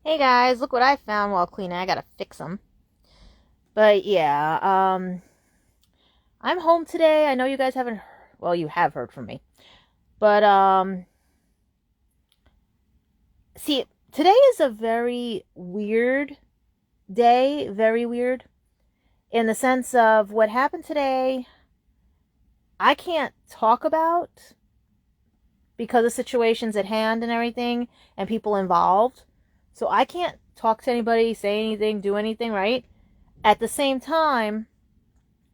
Hey guys, look what I found while cleaning. I gotta fix them. But yeah, I'm home today. I know you guys haven't, well, you have heard from me. But, see, today is a very weird day. Very weird. In the sense of what happened today, I can't talk about because of situations at hand and everything and people involved. So I can't talk to anybody, say anything, do anything, right? At the same time,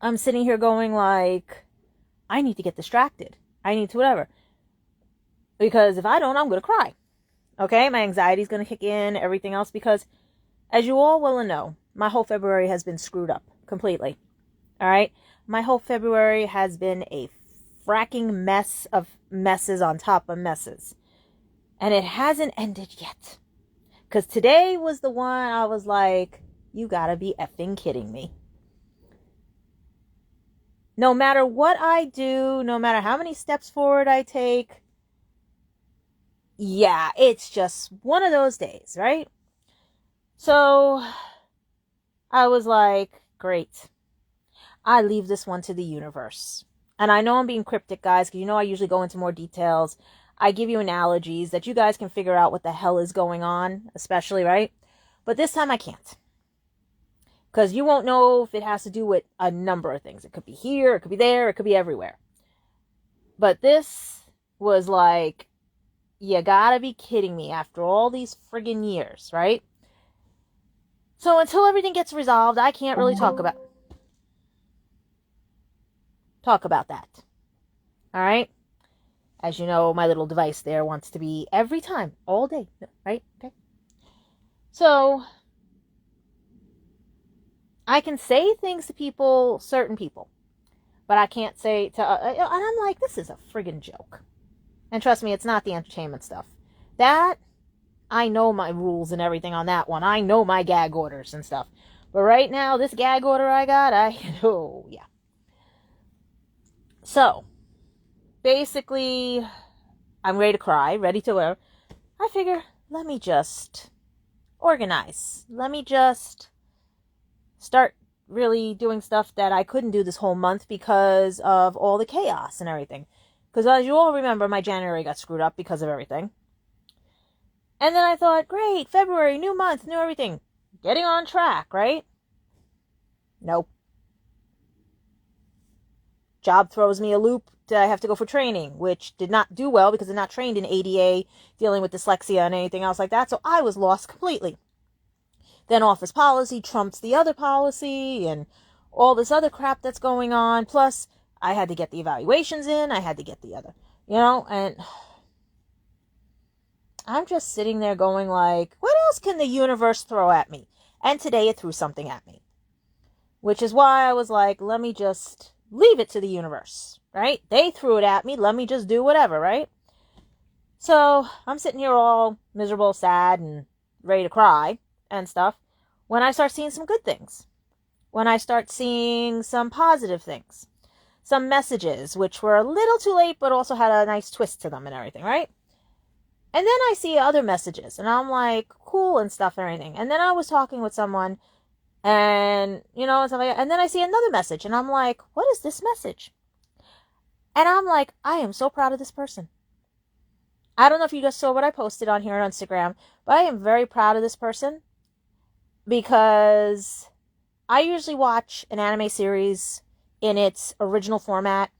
I'm sitting here going like, I need to get distracted. I need to whatever. Because if I don't, I'm going to cry. Okay? My anxiety is going to kick in, everything else. Because, as you all well know, my whole February has been screwed up completely. All right? My whole February has been a fracking mess of messes on top of messes. And it hasn't ended yet. Because today was the one I was like, you gotta be effing kidding me. No matter what I do, no matter how many steps forward I take, yeah, it's just one of those days, right? So I was like, great. I leave this one to the universe. And I know I'm being cryptic, guys, because you know I usually go into more details. I give you analogies that you guys can figure out what the hell is going on, especially, right? But this time I can't. Because you won't know if it has to do with a number of things. It could be here, it could be there, it could be everywhere. But this was like, you gotta be kidding me after all these friggin' years, right? So until everything gets resolved, I can't really talk about that. All right? As you know, my little device there wants to be every time, all day, right? Okay. So I can say things to people, certain people, but I can't say to, and I'm like, this is a friggin' joke. And trust me, it's not the entertainment stuff. That, I know my rules and everything on that one. I know my gag orders and stuff. But right now, this gag order I got, oh, yeah. So, basically, I'm ready to cry, ready to, I figure, let me just organize. Let me just start really doing stuff that I couldn't do this whole month because of all the chaos and everything. Because as you all remember, my January got screwed up because of everything. And then I thought, great, February, new month, new everything. Getting on track, right? Nope. Job throws me a loop. I have to go for training, which did not do well because I'm not trained in ADA, dealing with dyslexia and anything else like that. So I was lost completely. Then office policy trumps the other policy and all this other crap that's going on. Plus, I had to get the evaluations in. I had to get the other, and I'm just sitting there going like, what else can the universe throw at me? And today it threw something at me. Which is why I was like, let me just leave it to the universe, right? They threw it at me. Let me just do whatever, right? So I'm sitting here all miserable, sad, and ready to cry and stuff when I start seeing some good things. When I start seeing some positive things. Some messages, which were a little too late, but also had a nice twist to them and everything, right? And then I see other messages, and I'm like, cool and stuff and everything. And then I was talking with someone, and, and stuff like that. And then I see another message, and I'm like, what is this message? And I'm like, I am so proud of this person. I don't know if you guys saw what I posted on here on Instagram, but I am very proud of this person because I usually watch an anime series in its original format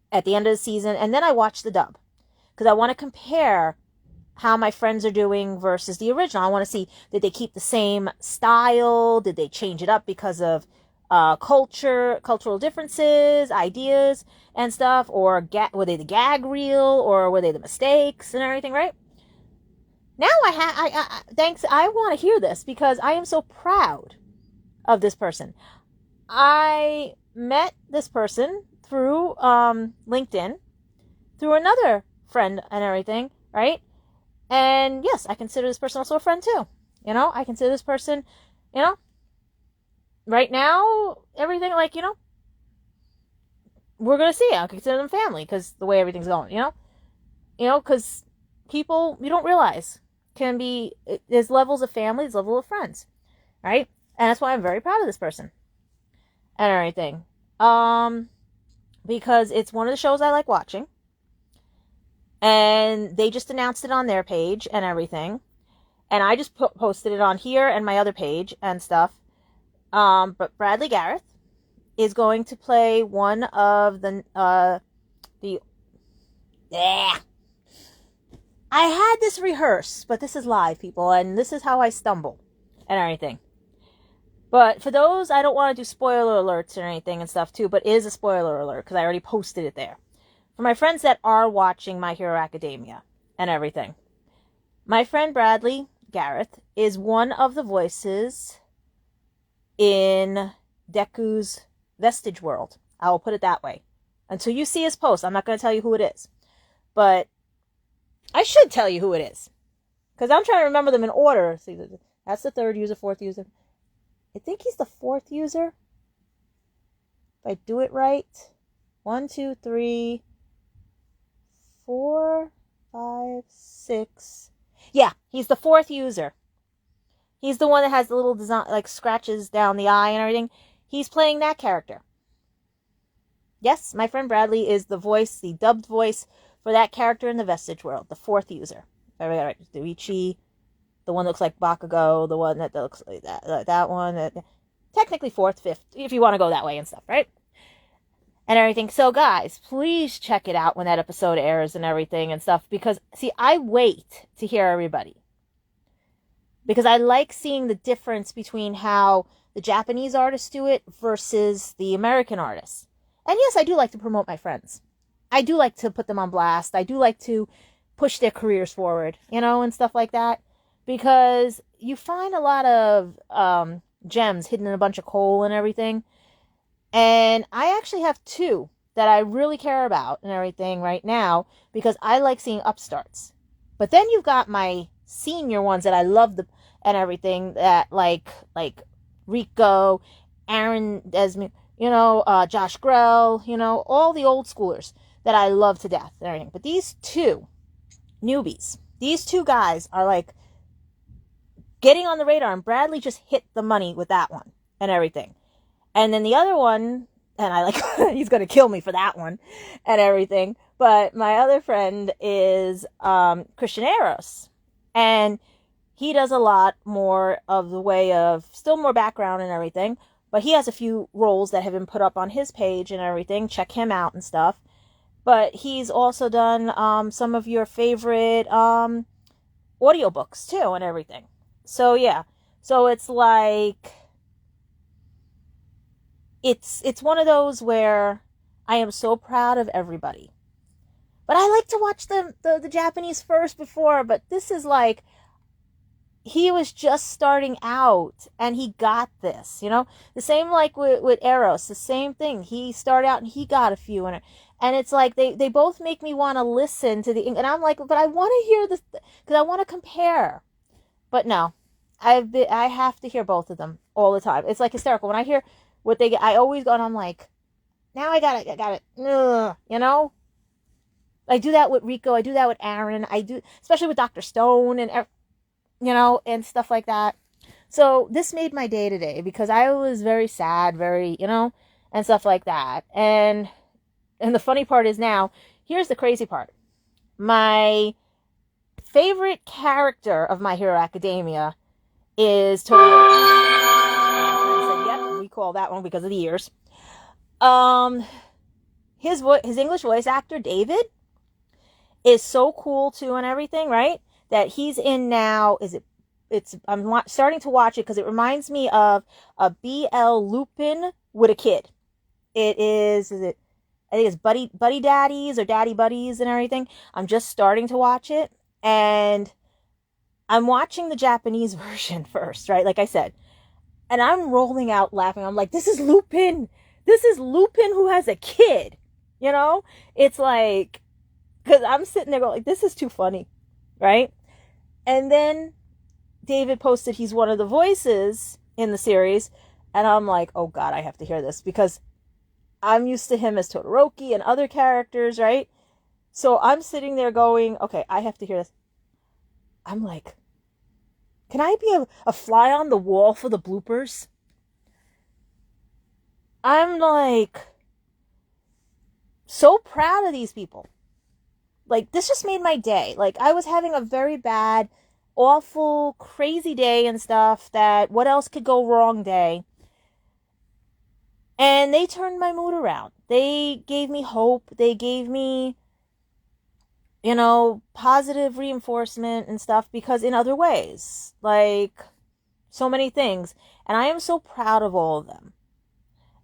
at the end of the season, and then I watch the dub because I want to compare how my friends are doing versus the original. I want to see, did they keep the same style? Did they change it up because of cultural differences, ideas, and stuff? Or were they the gag reel, or were they the mistakes and everything, right? Now thanks, I want to hear this because I am so proud of this person. I met this person through LinkedIn, through another friend and everything, right? And yes, I consider this person also a friend too. I consider this person, right now, everything like, we're going to see. I consider them family because the way everything's going, because people, you don't realize can be, there's levels of family, there's levels of friends, right? And that's why I'm very proud of this person and everything. Because it's one of the shows I like watching. And they just announced it on their page and everything. And I just posted it on here and my other page and stuff. But Bradley Gareth is going to play one of yeah. I had this rehearsed, but this is live, people, and this is how I stumble and everything. But for those, I don't want to do spoiler alerts or anything and stuff too, but it is a spoiler alert because I already posted it there. For my friends that are watching My Hero Academia and everything, my friend Bradley Gareth is one of the voices in Deku's Vestige World. I will put it that way. Until you see his post, I'm not going to tell you who it is. But I should tell you who it is. Because I'm trying to remember them in order. See, that's the third user, fourth user. I think he's the fourth user. If I do it right. 1, 2, 3, 4, 5, 6. Yeah, he's the fourth user. He's the one that has the little design, like scratches down the eye and everything. He's playing that character. Yes, my friend Bradley is the voice, the dubbed voice for that character in the Vestige World, the fourth user. Right, Daiichi, the one that looks like Bakugo, the one that looks like that one. Technically fourth, fifth, if you want to go that way and stuff, right? And everything. So, guys, please check it out when that episode airs and everything and stuff. Because, see, I wait to hear everybody. Because I like seeing the difference between how the Japanese artists do it versus the American artists. And yes, I do like to promote my friends. I do like to put them on blast. I do like to push their careers forward, and stuff like that. Because you find a lot of gems hidden in a bunch of coal and everything. And I actually have 2 that I really care about and everything right now because I like seeing upstarts. But then you've got my senior ones that I love and everything that like Rico, Aaron Desmond, Josh Grell, all the old schoolers that I love to death and everything. But these 2 newbies, these 2 guys are like getting on the radar, and Bradley just hit the money with that one and everything. And then the other one, and I like, he's going to kill me for that one and everything. But my other friend is Christian Eros. And he does a lot more of the way of, still more background and everything. But he has a few roles that have been put up on his page and everything. Check him out and stuff. But he's also done some of your favorite audiobooks too and everything. So yeah. So it's like, it's one of those where I am so proud of everybody. But I like to watch the Japanese first before, but this is like, he was just starting out and he got this, the same like with Eros, the same thing. He started out and he got a few and it's like they both make me want to listen to and I'm like, but I want to hear this because I want to compare. But no, I have to hear both of them all the time. It's like hysterical when I hear what they get. I always go and I'm like, now I got it. I do that with Rico. I do that with Aaron. I do, especially with Dr. Stone and and stuff like that. So this made my day today because I was very sad, very, and stuff like that. And the funny part is now, here's the crazy part. My favorite character of My Hero Academia is Totoro. I said, yep, we call that one because of the ears. His English voice actor, David, is so cool too and everything, right? That he's in now, I'm starting to watch it because it reminds me of a BL Lupin with a kid. I think it's Buddy Daddies or Daddy Buddies and everything. I'm just starting to watch it. And I'm watching the Japanese version first, right? Like I said. And I'm rolling out laughing. I'm like, this is Lupin. This is Lupin who has a kid. It's like, because I'm sitting there going, like, this is too funny, right? And then David posted he's one of the voices in the series. And I'm like, oh God, I have to hear this because I'm used to him as Todoroki and other characters, right? So I'm sitting there going, okay, I have to hear this. I'm like, Can I be a fly on the wall for the bloopers? I'm like so proud of these people. Like, this just made my day. Like, I was having a very bad, awful, crazy day and stuff, that what else could go wrong day. And they turned my mood around. They gave me hope. They gave me, positive reinforcement and stuff, because in other ways, like so many things. And I am so proud of all of them.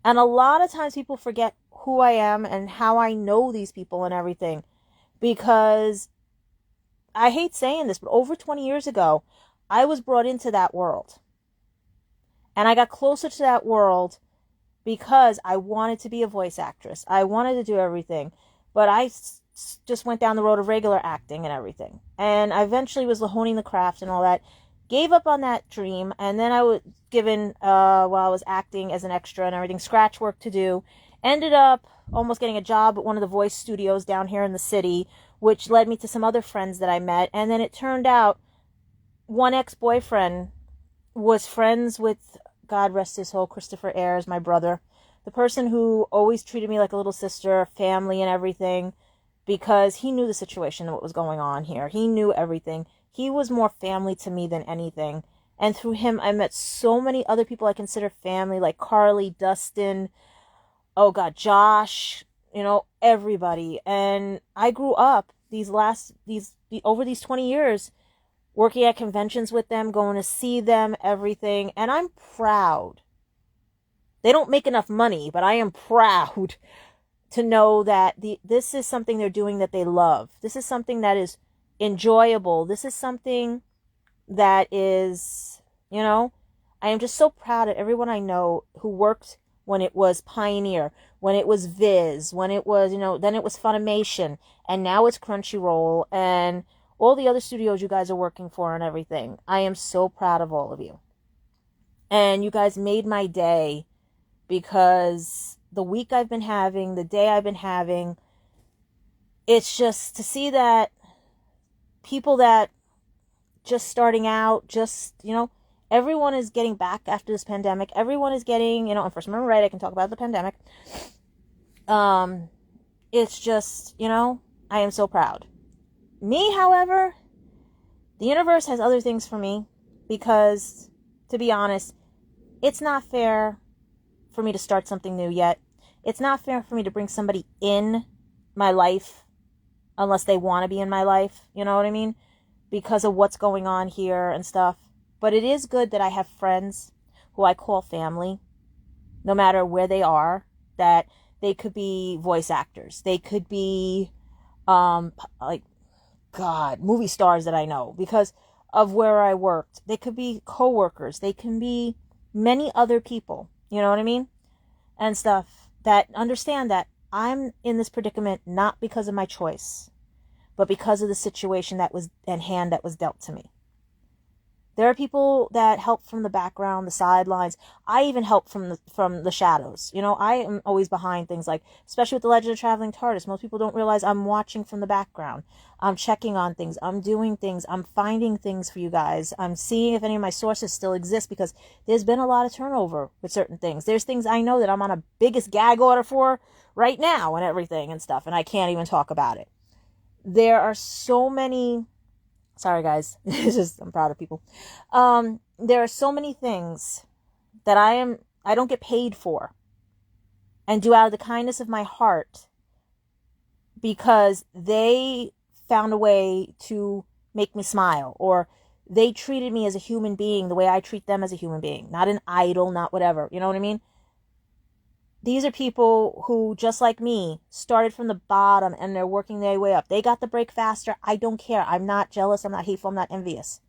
And a lot of times people forget who I am and how I know these people and everything, because I hate saying this, but over 20 years ago, I was brought into that world. And I got closer to that world because I wanted to be a voice actress. I wanted to do everything. But I just went down the road of regular acting and everything. And I eventually was honing the craft and all that. Gave up on that dream. And then I was given, while I was acting as an extra and everything, scratch work to do. Ended up almost getting a job at one of the voice studios down here in the city, which led me to some other friends that I met. And then it turned out one ex-boyfriend was friends with, God rest his soul, Christopher Ayers, my brother. The person who always treated me like a little sister, family and everything, because he knew the situation and what was going on here. He knew everything. He was more family to me than anything. And through him, I met so many other people I consider family, like Carly, Dustin, oh God, Josh, everybody. And I grew up over these 20 years working at conventions with them, going to see them, everything. And I'm proud. They don't make enough money, but I am proud to know that this is something they're doing that they love. This is something that is enjoyable. This is something that is, I am just so proud of everyone I know who worked when it was Pioneer, when it was Viz, when it was, then it was Funimation, and now it's Crunchyroll, and all the other studios you guys are working for and everything. I am so proud of all of you. And you guys made my day, because the week I've been having, the day I've been having, it's just to see that people that just starting out, everyone is getting back after this pandemic. Everyone is getting, and first remember right, I can talk about the pandemic. It's just, I am so proud. Me, however, the universe has other things for me, because, to be honest, it's not fair for me to start something new yet. It's not fair for me to bring somebody in my life unless they want to be in my life, you know what I mean? Because of what's going on here and stuff. But it is good that I have friends who I call family, no matter where they are, that they could be voice actors. They could be, movie stars that I know because of where I worked. They could be co-workers. They can be many other people, you know what I mean? And stuff, that understand that I'm in this predicament not because of my choice, but because of the situation that was at hand, that was dealt to me. There are people that help from the background, the sidelines. I even help from the shadows. I am always behind things, like, especially with the Legend of Traveling TARDIS. Most people don't realize I'm watching from the background. I'm checking on things. I'm doing things. I'm finding things for you guys. I'm seeing if any of my sources still exist, because there's been a lot of turnover with certain things. There's things I know that I'm on a biggest gag order for right now and everything and stuff, and I can't even talk about it. There are so many... Sorry, guys. I'm proud of people. There are so many things that I don't get paid for, and do out of the kindness of my heart, because they found a way to make me smile, or they treated me as a human being the way I treat them as a human being, not an idol, not whatever. You know what I mean? These are people who, just like me, started from the bottom and they're working their way up. They got the break faster. I don't care. I'm not jealous. I'm not hateful. I'm not envious.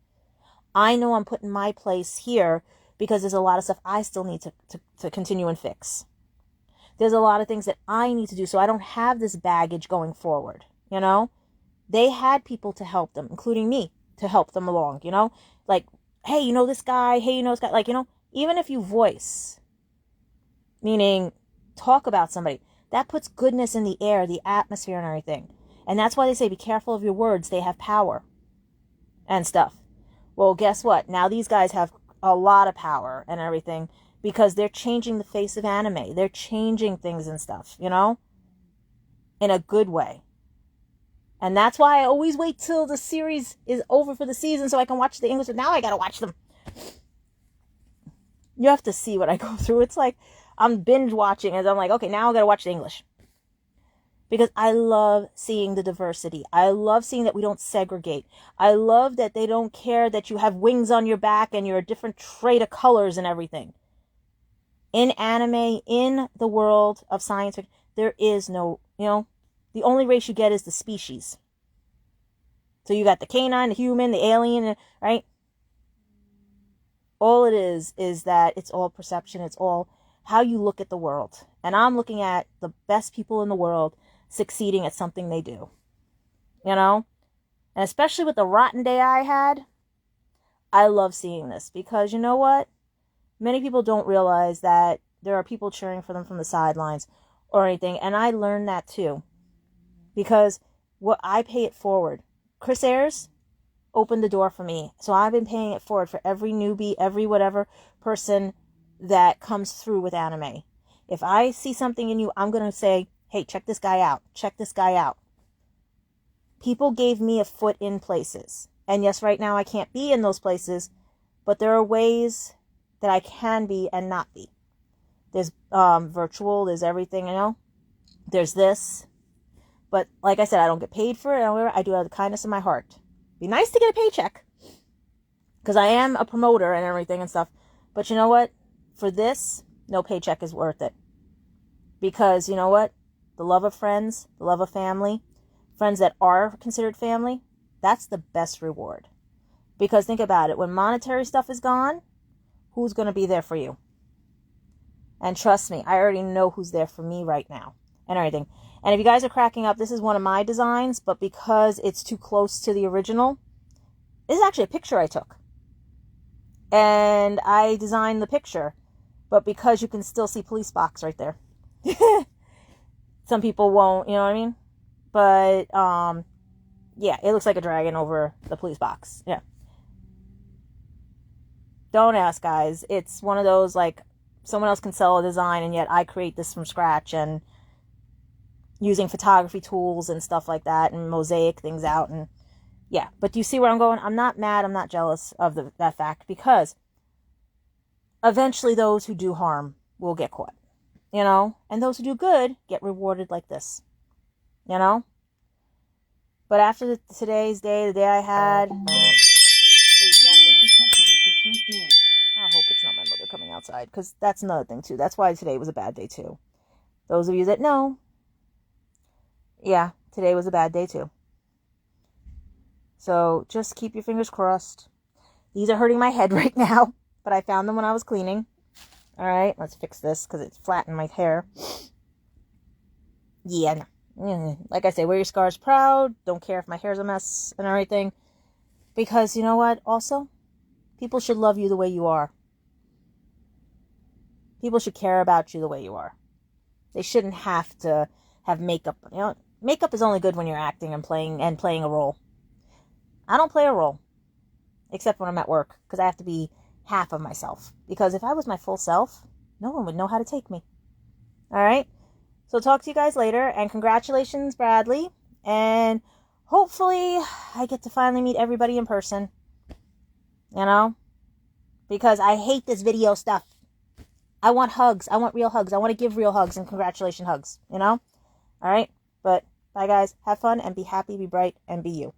I know I'm put in my place here because there's a lot of stuff I still need to continue and fix. There's a lot of things that I need to do so I don't have this baggage going forward, They had people to help them, including me, to help them along, Like, hey, this guy? Hey, this guy? Like, even if you voice, meaning talk about somebody, that puts goodness in the air, the atmosphere and everything. And that's why they say, be careful of your words. They have power and stuff. Well, guess what? Now these guys have a lot of power and everything because they're changing the face of anime. They're changing things and stuff, you know, in a good way. And that's why I always wait till the series is over for the season so I can watch the English. But now I gotta watch them. You have to see what I go through. It's like I'm binge watching as I'm like, okay, now I gotta watch the English. Because I love seeing the diversity. I love seeing that we don't segregate. I love that they don't care that you have wings on your back and you're a different shade of colors and everything. In anime, in the world of science fiction, there is no, you know, the only race you get is the species. So you got the canine, the human, the alien, right? All it is that it's all perception. It's all how you look at the world. And I'm looking at the best people in the world succeeding at something they do. You know? And especially with the rotten day I had, I love seeing this because you know what? Many people don't realize that there are people cheering for them from the sidelines or anything. And I learned that too. Because what I pay it forward. Chris Ayres opened the door for me. So I've been paying it forward for every newbie, every whatever person that comes through with anime. If I see something in you, I'm going to say, hey, check this guy out. Check this guy out. People gave me a foot in places. And yes, right now I can't be in those places, but there are ways that I can be and not be. There's virtual, there's everything, you know. There's this. But like I said, I don't get paid for it. I do it out of the kindness of my heart. Be nice to get a paycheck. Because I am a promoter and everything and stuff. But you know what? For this, no paycheck is worth it. Because you know what? The love of friends, the love of family, friends that are considered family, that's the best reward. Because think about it. When monetary stuff is gone, who's going to be there for you? And trust me, I already know who's there for me right now. And everything. And if you guys are cracking up, this is one of my designs. But because it's too close to the original, this is actually a picture I took. And I designed the picture. But because you can still see police box right there. Some people won't, you know what I mean? But, yeah, it looks like a dragon over the police box. Yeah. Don't ask, guys. It's one of those, like, someone else can sell a design, and yet I create this from scratch, and using photography tools and stuff like that, and mosaic things out, and, yeah. But do you see where I'm going? I'm not mad, I'm not jealous of that fact, because eventually those who do harm will get caught. You know, and those who do good get rewarded like this. You know? But after today's day, the day I had... Please don't be. I hope it's not my mother coming outside, because that's another thing, too. That's why today was a bad day, too. Those of you that know, yeah, today was a bad day, too. So, just keep your fingers crossed. These are hurting my head right now, but I found them when I was cleaning. Alright, let's fix this because it's flattened my hair. Yeah, like I say, wear your scars proud. Don't care if my hair's a mess and everything. Because you know what? Also, people should love you the way you are. People should care about you the way you are. They shouldn't have to have makeup. You know, makeup is only good when you're acting and playing a role. I don't play a role. Except when I'm at work. Because I have to be half of myself. Because if I was my full self, no one would know how to take me. Alright? So talk to you guys later. And congratulations, Bradley. And hopefully I get to finally meet everybody in person. You know? Because I hate this video stuff. I want hugs. I want real hugs. I want to give real hugs and congratulation hugs. You know? Alright? But bye guys. Have fun and be happy, be bright, and be you.